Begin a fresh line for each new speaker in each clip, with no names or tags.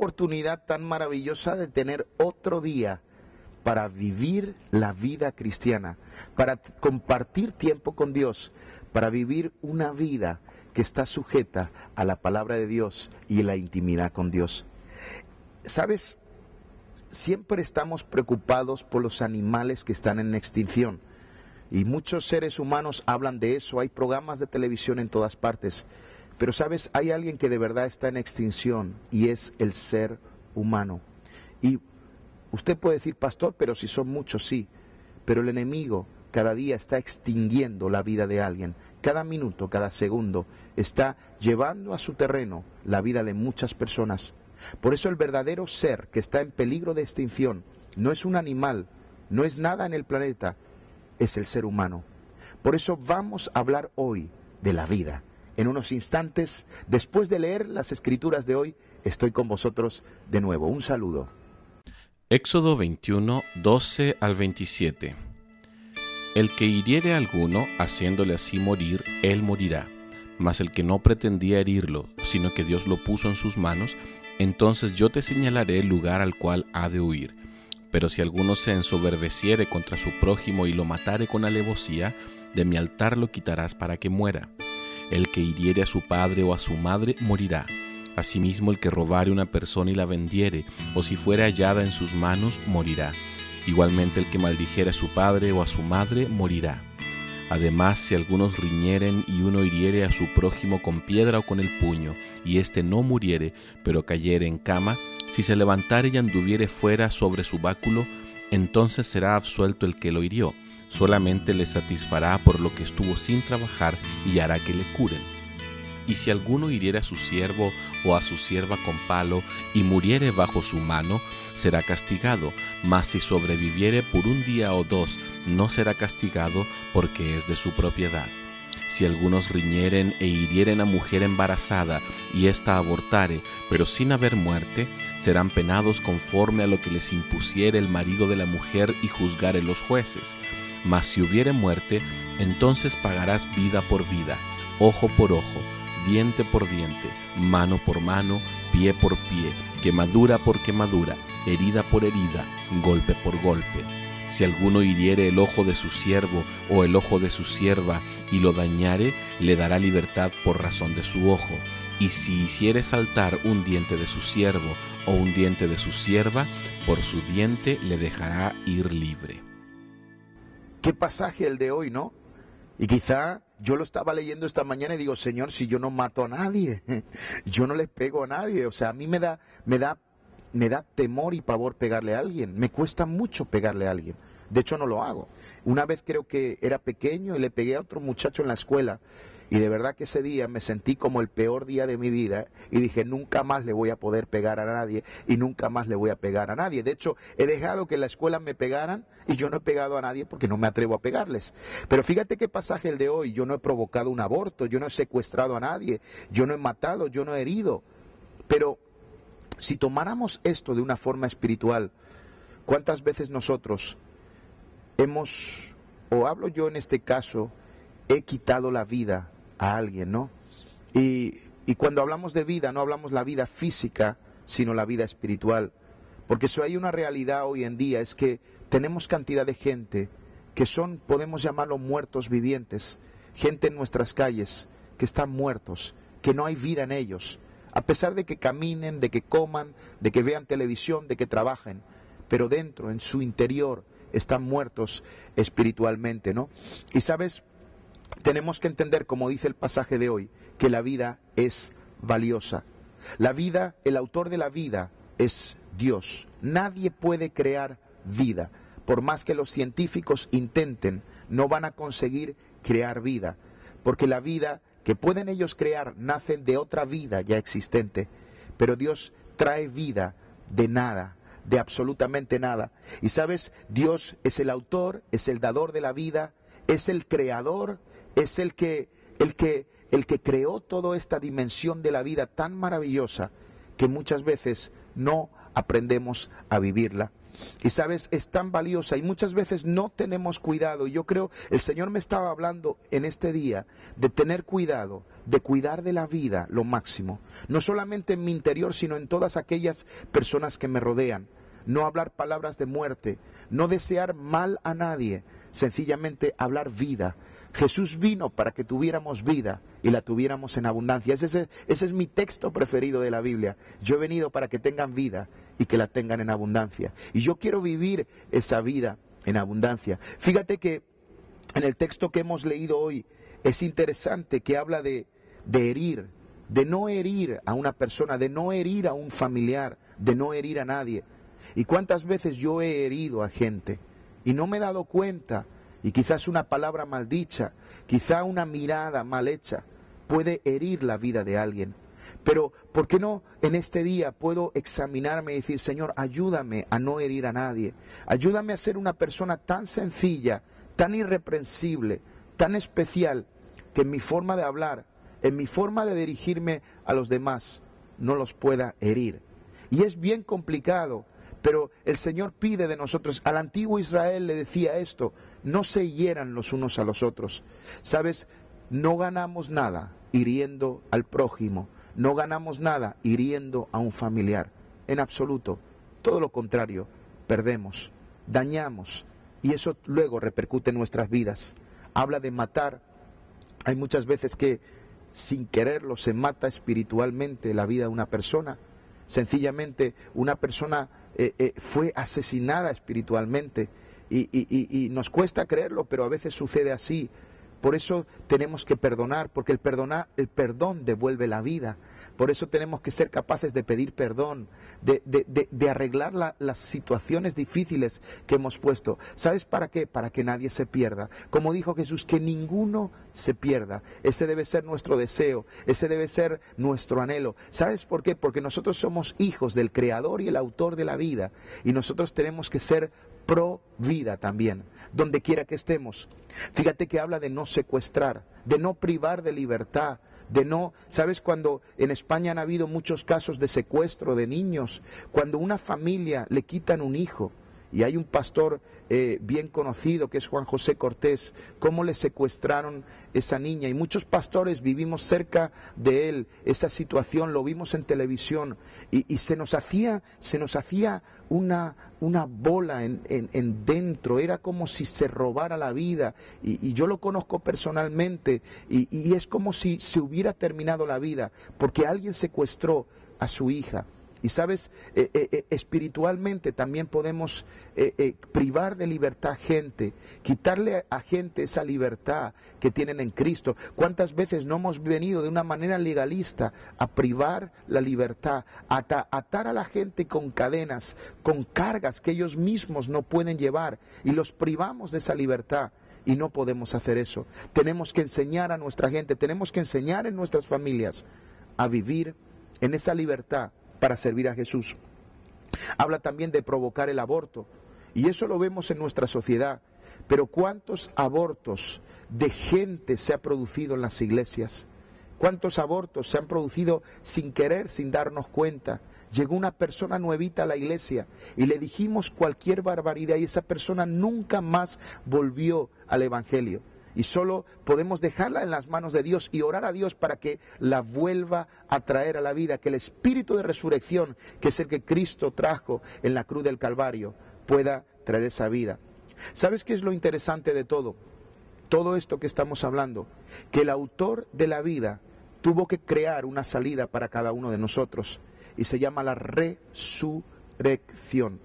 oportunidad tan maravillosa de tener otro día para vivir la vida cristiana, para compartir tiempo con Dios, para vivir una vida que está sujeta a la palabra de Dios y la intimidad con Dios. ¿Sabes? Siempre estamos preocupados por los animales que están en extinción. Y muchos seres humanos hablan de eso, hay programas de televisión en todas partes. Pero ¿sabes? Hay alguien que de verdad está en extinción y es el ser humano. Y usted puede decir, pastor, pero si son muchos, sí. Pero el enemigo cada día está extinguiendo la vida de alguien. Cada minuto, cada segundo, está llevando a su terreno la vida de muchas personas. Por eso el verdadero ser que está en peligro de extinción no es un animal, no es nada en el planeta, es el ser humano. Por eso vamos a hablar hoy de la vida. En unos instantes, después de leer las escrituras de hoy, estoy con vosotros de nuevo. Un saludo.
Éxodo 21, 12 al 27. El que hiriere a alguno, haciéndole así morir, él morirá. Mas el que no pretendía herirlo, sino que Dios lo puso en sus manos, entonces yo te señalaré el lugar al cual ha de huir. Pero si alguno se ensoberbeciere contra su prójimo y lo matare con alevosía, de mi altar lo quitarás para que muera. El que hiriere a su padre o a su madre morirá. Asimismo el que robare una persona y la vendiere, o si fuere hallada en sus manos, morirá. Igualmente el que maldijere a su padre o a su madre morirá. Además, si algunos riñeren y uno hiriere a su prójimo con piedra o con el puño, y éste no muriere, pero cayere en cama, si se levantare y anduviere fuera sobre su báculo, entonces será absuelto el que lo hirió. Solamente le satisfará por lo que estuvo sin trabajar y hará que le curen. Y si alguno hiriere a su siervo o a su sierva con palo y muriere bajo su mano, será castigado, mas si sobreviviere por un día o dos, no será castigado porque es de su propiedad. Si algunos riñeren e hirieren a mujer embarazada y ésta abortare, pero sin haber muerte, serán penados conforme a lo que les impusiere el marido de la mujer y juzgare los jueces. Mas si hubiere muerte, entonces pagarás vida por vida, ojo por ojo, diente por diente, mano por mano, pie por pie, quemadura por quemadura, herida por herida, golpe por golpe. Si alguno hiriere el ojo de su siervo o el ojo de su sierva y lo dañare, le dará libertad por razón de su ojo. Y si hiciere saltar un diente de su siervo o un diente de su sierva, por su diente le dejará ir libre.
Qué pasaje el de hoy, ¿no? Y quizá yo lo estaba leyendo esta mañana y digo, Señor, si yo no mato a nadie, yo no le pego a nadie, o sea, a mí me da temor y pavor pegarle a alguien, me cuesta mucho pegarle a alguien, de hecho no lo hago. Una vez creo que era pequeño y le pegué a otro muchacho en la escuela y de verdad que ese día me sentí como el peor día de mi vida y dije, nunca más le voy a poder pegar a nadie y nunca más le voy a pegar a nadie. De hecho, he dejado que en la escuela me pegaran y yo no he pegado a nadie porque no me atrevo a pegarles. Pero fíjate qué pasaje el de hoy, yo no he provocado un aborto, yo no he secuestrado a nadie, yo no he matado, yo no he herido. Pero si tomáramos esto de una forma espiritual, ¿cuántas veces nosotros hemos, o hablo yo en este caso, he quitado la vida a alguien, ¿no? Y cuando hablamos de vida, no hablamos la vida física, sino la vida espiritual. Porque eso hay una realidad hoy en día, es que tenemos cantidad de gente que son, podemos llamarlo muertos vivientes, gente en nuestras calles que están muertos, que no hay vida en ellos, a pesar de que caminen, de que coman, de que vean televisión, de que trabajen, pero dentro, en su interior, están muertos espiritualmente, ¿no? Y sabes, tenemos que entender, como dice el pasaje de hoy, que la vida es valiosa. La vida, el autor de la vida es Dios. Nadie puede crear vida. Por más que los científicos intenten, no van a conseguir crear vida. Porque la vida que pueden ellos crear nace de otra vida ya existente. Pero Dios trae vida de nada, de absolutamente nada. Y sabes, Dios es el autor, es el dador de la vida, es el creador, es el que creó toda esta dimensión de la vida tan maravillosa que muchas veces no aprendemos a vivirla. Y sabes, es tan valiosa y muchas veces no tenemos cuidado. Yo creo, el Señor me estaba hablando en este día de tener cuidado, de cuidar de la vida lo máximo. No solamente en mi interior, sino en todas aquellas personas que me rodean. No hablar palabras de muerte, no desear mal a nadie, sencillamente hablar vida. Jesús vino para que tuviéramos vida y la tuviéramos en abundancia. Ese es mi texto preferido de la Biblia. Yo he venido para que tengan vida y que la tengan en abundancia. Y yo quiero vivir esa vida en abundancia. Fíjate que en el texto que hemos leído hoy es interesante que habla de herir, de no herir a una persona, de no herir a un familiar, de no herir a nadie. ¿Y cuántas veces yo he herido a gente y no me he dado cuenta? Y quizás una palabra maldicha, quizá una mirada mal hecha puede herir la vida de alguien. Pero, ¿por qué no en este día puedo examinarme y decir, Señor, ayúdame a no herir a nadie? Ayúdame a ser una persona tan sencilla, tan irreprensible, tan especial, que en mi forma de hablar, en mi forma de dirigirme a los demás, no los pueda herir. Y es bien complicado. Pero el Señor pide de nosotros, al antiguo Israel le decía esto, no se hieran los unos a los otros. ¿Sabes? No ganamos nada hiriendo al prójimo, no ganamos nada hiriendo a un familiar, en absoluto. Todo lo contrario, perdemos, dañamos y eso luego repercute en nuestras vidas. Habla de matar. Hay muchas veces que sin quererlo se mata espiritualmente la vida de una persona. Sencillamente una persona fue asesinada espiritualmente y nos cuesta creerlo, pero a veces sucede así. Por eso tenemos que perdonar, porque el perdón devuelve la vida. Por eso tenemos que ser capaces de pedir perdón, de arreglar las situaciones difíciles que hemos puesto. ¿Sabes para qué? Para que nadie se pierda. Como dijo Jesús, que ninguno se pierda. Ese debe ser nuestro deseo, ese debe ser nuestro anhelo. ¿Sabes por qué? Porque nosotros somos hijos del Creador y el Autor de la vida. Y nosotros tenemos que ser pro vida también, donde quiera que estemos. Fíjate que habla de no secuestrar, de no privar de libertad, de no, ¿sabes? Cuando en España han habido muchos casos de secuestro de niños, cuando una familia le quitan un hijo, y hay un pastor bien conocido que es Juan José Cortés, cómo le secuestraron esa niña, y muchos pastores vivimos cerca de él, esa situación, lo vimos en televisión, y se nos hacía una bola en dentro, era como si se robara la vida, y yo lo conozco personalmente, y es como si se hubiera terminado la vida, porque alguien secuestró a su hija. Y sabes, espiritualmente también podemos privar de libertad a gente, quitarle a gente esa libertad que tienen en Cristo. ¿Cuántas veces no hemos venido de una manera legalista a privar la libertad, a atar a la gente con cadenas, con cargas que ellos mismos no pueden llevar y los privamos de esa libertad? Y no podemos hacer eso. Tenemos que enseñar a nuestra gente, tenemos que enseñar en nuestras familias a vivir en esa libertad para servir a Jesús. Habla también de provocar el aborto, y eso lo vemos en nuestra sociedad. Pero ¿cuántos abortos de gente se ha producido en las iglesias? ¿Cuántos abortos se han producido sin querer, sin darnos cuenta? Llegó una persona nuevita a la iglesia y le dijimos cualquier barbaridad y esa persona nunca más volvió al evangelio. Y solo podemos dejarla en las manos de Dios y orar a Dios para que la vuelva a traer a la vida, que el espíritu de resurrección, que es el que Cristo trajo en la cruz del Calvario, pueda traer esa vida. ¿Sabes qué es lo interesante de todo? Todo esto que estamos hablando, que el autor de la vida tuvo que crear una salida para cada uno de nosotros, y se llama la resurrección.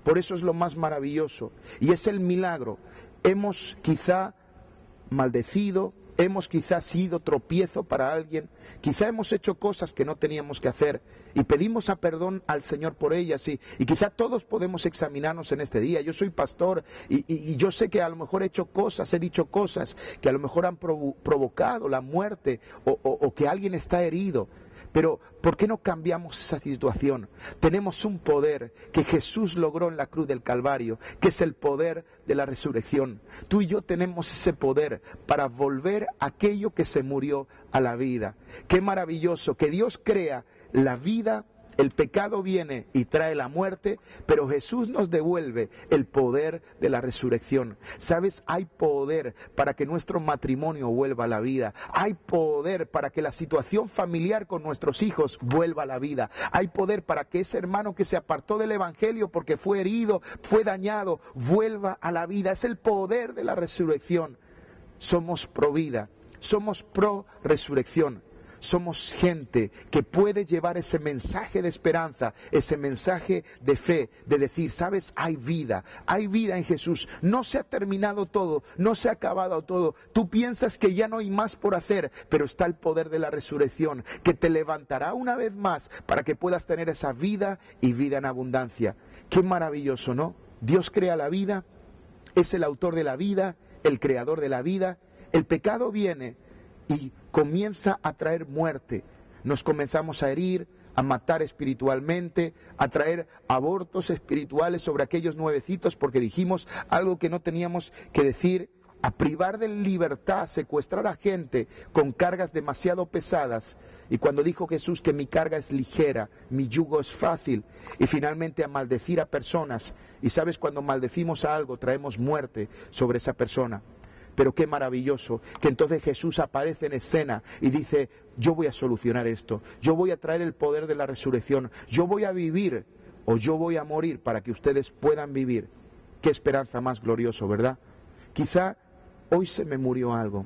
Por eso es lo más maravilloso, y es el milagro. Hemos quizá maldecido, hemos quizás sido tropiezo para alguien, quizá hemos hecho cosas que no teníamos que hacer y pedimos a perdón al Señor por ellas y quizá todos podemos examinarnos en este día. Yo soy pastor y yo sé que a lo mejor he hecho cosas, he dicho cosas que a lo mejor han provocado la muerte o que alguien está herido. Pero ¿por qué no cambiamos esa situación? Tenemos un poder que Jesús logró en la cruz del Calvario, que es el poder de la resurrección. Tú y yo tenemos ese poder para volver aquello que se murió a la vida. Qué maravilloso que Dios crea la vida El pecado viene y trae la muerte, pero Jesús nos devuelve el poder de la resurrección. ¿Sabes? Hay poder para que nuestro matrimonio vuelva a la vida. Hay poder para que la situación familiar con nuestros hijos vuelva a la vida. Hay poder para que ese hermano que se apartó del evangelio porque fue herido, fue dañado, vuelva a la vida. Es el poder de la resurrección. Somos pro vida, somos pro resurrección. Somos gente que puede llevar ese mensaje de esperanza, ese mensaje de fe, de decir, ¿sabes? Hay vida en Jesús. No se ha terminado todo, no se ha acabado todo. Tú piensas que ya no hay más por hacer, pero está el poder de la resurrección que te levantará una vez más para que puedas tener esa vida y vida en abundancia. Qué maravilloso, ¿no? Dios crea la vida, es el autor de la vida, el creador de la vida. El pecado viene y comienza a traer muerte. Nos comenzamos a herir, a matar espiritualmente, a traer abortos espirituales sobre aquellos nuevecitos porque dijimos algo que no teníamos que decir, a privar de libertad, a secuestrar a gente con cargas demasiado pesadas. Y cuando dijo Jesús que mi carga es ligera, mi yugo es fácil, y finalmente a maldecir a personas. Y sabes, cuando maldecimos a algo traemos muerte sobre esa persona. Pero qué maravilloso que entonces Jesús aparece en escena y dice, yo voy a solucionar esto, yo voy a traer el poder de la resurrección, yo voy a vivir o yo voy a morir para que ustedes puedan vivir. Qué esperanza más glorioso, ¿verdad? Quizá hoy se me murió algo,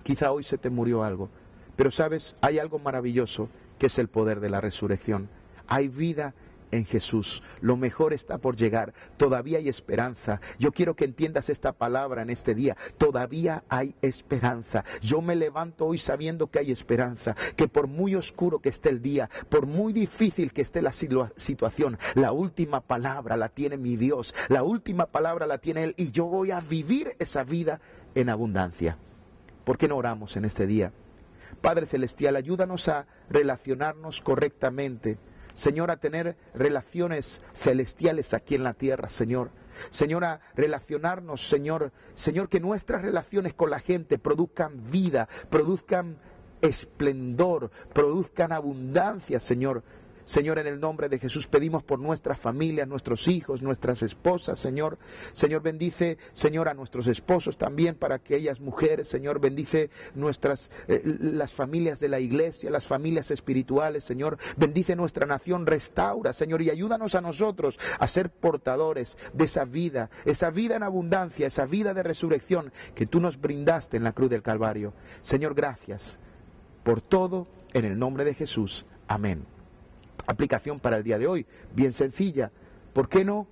quizá hoy se te murió algo, pero sabes, hay algo maravilloso que es el poder de la resurrección. Hay vida en Jesús, lo mejor está por llegar, todavía hay esperanza. Yo quiero que entiendas esta palabra en este día, todavía hay esperanza. Yo me levanto hoy sabiendo que hay esperanza, que por muy oscuro que esté el día, por muy difícil que esté la situación, la última palabra la tiene mi Dios, la última palabra la tiene Él, y yo voy a vivir esa vida en abundancia. ¿Por qué no oramos en este día? Padre Celestial, ayúdanos a relacionarnos correctamente, Señor, a tener relaciones celestiales aquí en la tierra, Señor. Señor, a relacionarnos, Señor, que nuestras relaciones con la gente produzcan vida, produzcan esplendor, produzcan abundancia, Señor. Señor, en el nombre de Jesús pedimos por nuestras familias, nuestros hijos, nuestras esposas, Señor. Señor, bendice, Señor, a nuestros esposos también, para aquellas mujeres, Señor, bendice las familias de la iglesia, las familias espirituales, Señor. Bendice nuestra nación, restaura, Señor, y ayúdanos a nosotros a ser portadores de esa vida en abundancia, esa vida de resurrección que tú nos brindaste en la cruz del Calvario. Señor, gracias por todo, en el nombre de Jesús. Amén. Aplicación para el día de hoy, bien sencilla. ¿Por qué no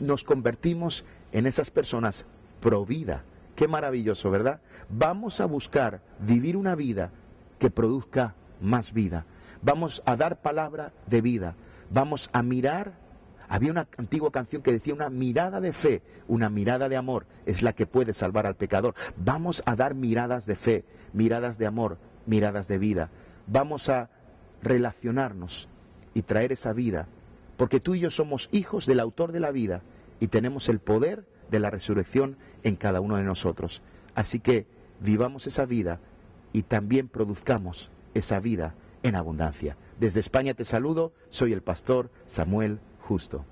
nos convertimos en esas personas pro vida? Qué maravilloso, ¿verdad? Vamos a buscar vivir una vida que produzca más vida. Vamos a dar palabra de vida. Vamos a mirar. Había una antigua canción que decía, una mirada de fe, una mirada de amor es la que puede salvar al pecador. Vamos a dar miradas de fe, miradas de amor, miradas de vida. Vamos a relacionarnos y traer esa vida, porque tú y yo somos hijos del autor de la vida y tenemos el poder de la resurrección en cada uno de nosotros. Así que vivamos esa vida y también produzcamos esa vida en abundancia. Desde España te saludo, soy el pastor Samuel Justo.